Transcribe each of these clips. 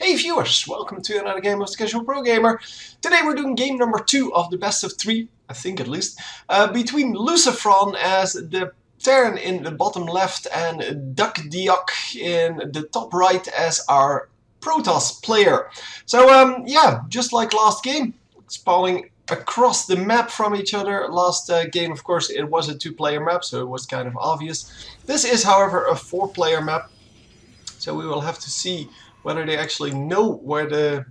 Hey viewers, welcome to another game of the Casual Pro Gamer. Today we're doing game number 2 of the best of 3, I think at least, between Lucifron as the Terran in the bottom left and Duckdeok in the top right as our Protoss player. So yeah, just like last game, spawning across the map from each other. Last game, of course, it was a 2-player map, so it was kind of obvious. This is, however, a 4-player map, so we will have to see whether they actually know where the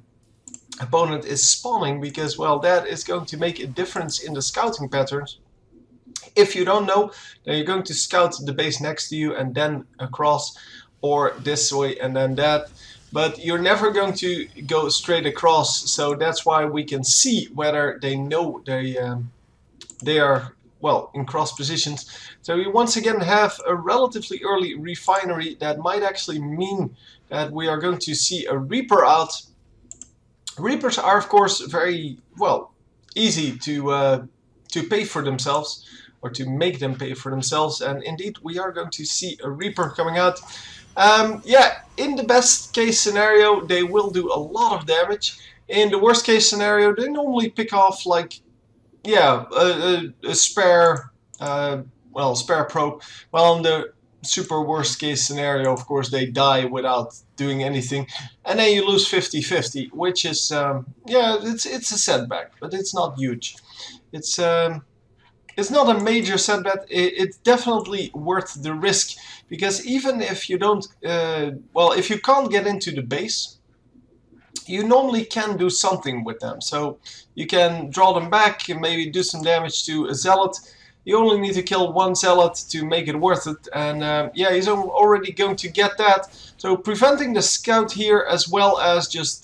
opponent is spawning, because, well, that is going to make a difference in the scouting patterns. If you don't know, then you're going to scout the base next to you and then across, or this way and then that. But you're never going to go straight across, so that's why we can see whether they know they are, well, in cross positions. So we once again have a relatively early refinery. That might actually mean that we are going to see a Reaper out. Reapers are, of course, very, well, easy to pay for themselves, or to make them pay for themselves, and indeed we are going to see a Reaper coming out. Yeah, in the best case scenario they will do a lot of damage. In the worst case scenario they normally pick off, like, yeah, a spare, spare probe. Well, in the super worst case scenario, of course, they die without doing anything, and then you lose 50-50, which is, yeah, it's a setback, but it's not huge. It's not a major setback. It's definitely worth the risk, because even if you don't, well, if you can't get into the base, you normally can do something with them. So you can draw them back and maybe do some damage to a zealot. You only need to kill one zealot to make it worth it, and yeah, he's already going to get that. So preventing the scout here, as well as just,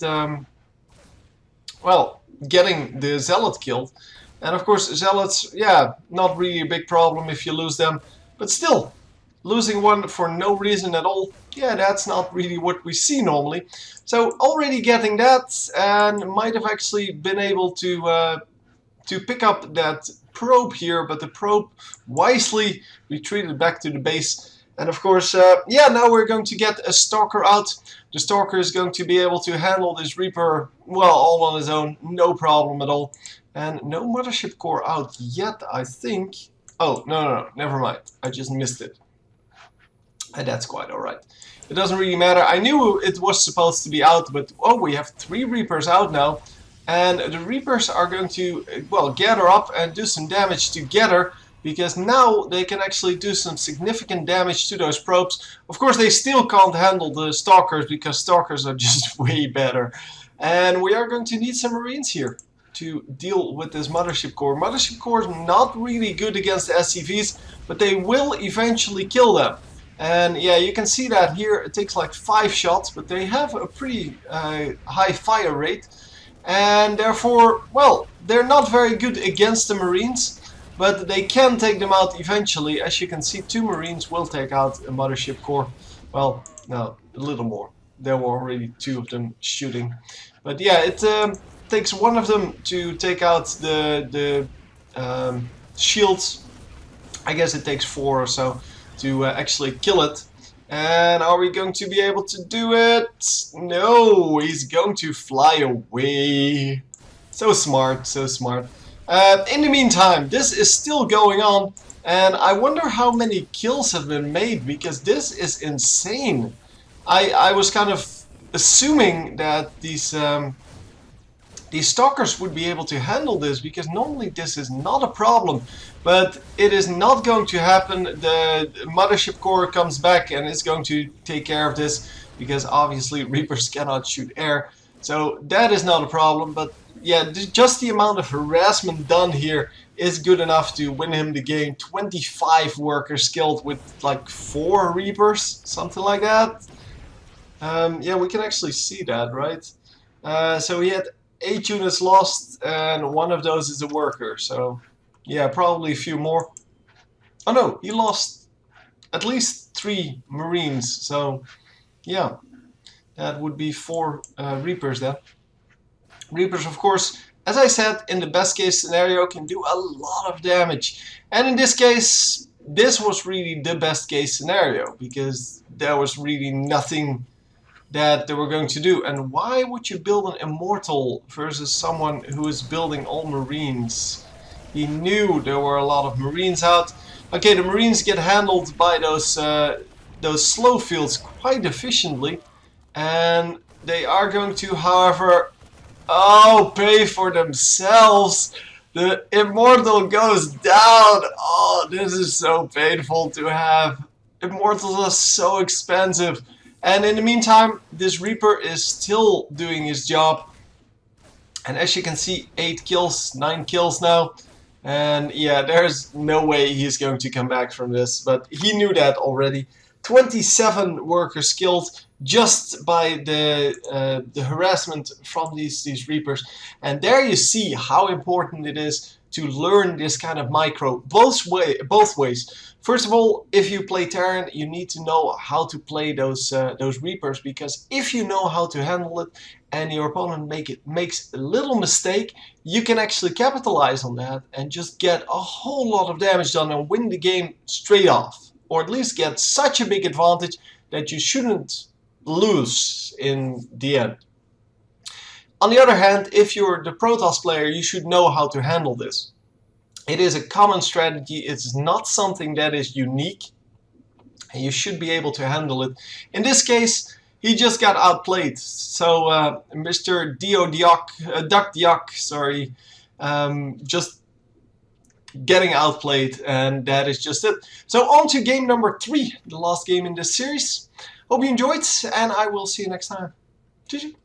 well, getting the zealot killed. And of course, zealots, yeah, not really a big problem if you lose them, but still, losing one for no reason at all, yeah, that's not really what we see normally. So already getting that, and might have actually been able to pick up that probe here, but the probe wisely retreated back to the base. And of course, yeah, now we're going to get a Stalker out. The Stalker is going to be able to handle this Reaper, well, all on his own, no problem at all. And no Mothership Core out yet, I think. Oh, no, never mind. I just missed it. And that's quite alright. It doesn't really matter. I knew it was supposed to be out, but oh, we have 3 Reapers out now. And the Reapers are going to, well, gather up and do some damage together, because now they can actually do some significant damage to those probes. Of course, they still can't handle the Stalkers, because Stalkers are just way better. And we are going to need some Marines here to deal with this Mothership Core. Mothership Core is not really good against the SCVs, but they will eventually kill them. And yeah, you can see that here. It takes like 5 shots, but they have a pretty high fire rate. And therefore, well, they're not very good against the Marines, but they can take them out eventually. As you can see, 2 Marines will take out a Mothership Core. Well, no, a little more. There were already 2 of them shooting. But yeah, it takes 1 of them to take out the shields. I guess it takes 4 or so to actually kill it. And are we going to be able to do it? No, he's going to fly away. So smart, so smart. In the meantime, this is still going on, and I wonder how many kills have been made, because this is insane. I was kind of assuming that these Stalkers would be able to handle this, because normally this is not a problem. But it is not going to happen. The Mothership Core comes back and is going to take care of this, because obviously Reapers cannot shoot air. So that is not a problem. But yeah, just the amount of harassment done here is good enough to win him the game. 25 workers killed with like 4 Reapers, something like that. Yeah, we can actually see that, right? So he had 8 units lost, and 1 of those is a worker. So yeah, probably a few more. Oh no, he lost at least 3 Marines. So yeah, that would be 4 Reapers then. Reapers, of course, as I said, in the best case scenario can do a lot of damage. And in this case, this was really the best case scenario, because there was really nothing that they were going to do. And why would you build an Immortal versus someone who is building all Marines? He knew there were a lot of Marines out. Okay, the Marines get handled by those slow fields quite efficiently, and they are going to, however, pay for themselves. The Immortal goes down. Oh, this is so painful to have. Immortals are so expensive. And in the meantime, this Reaper is still doing his job. And as you can see, 8 kills, 9 kills now. And yeah, there's no way he's going to come back from this. But he knew that already. 27 workers killed just by the harassment from these Reapers. And there you see how important it is to learn this kind of micro both ways. First of all, if you play Terran, you need to know how to play those Reapers, because if you know how to handle it and your opponent makes a little mistake, you can actually capitalize on that and just get a whole lot of damage done and win the game straight off, or at least get such a big advantage that you shouldn't lose in the end. On the other hand, if you're the Protoss player, you should know how to handle this. It is a common strategy, it's not something that is unique, and you should be able to handle it. In this case, he just got outplayed. So Mr. Duckdeok, sorry, just getting outplayed, and that is just it. So on to game number 3, the last game in this series. Hope you enjoyed, and I will see you next time. GG.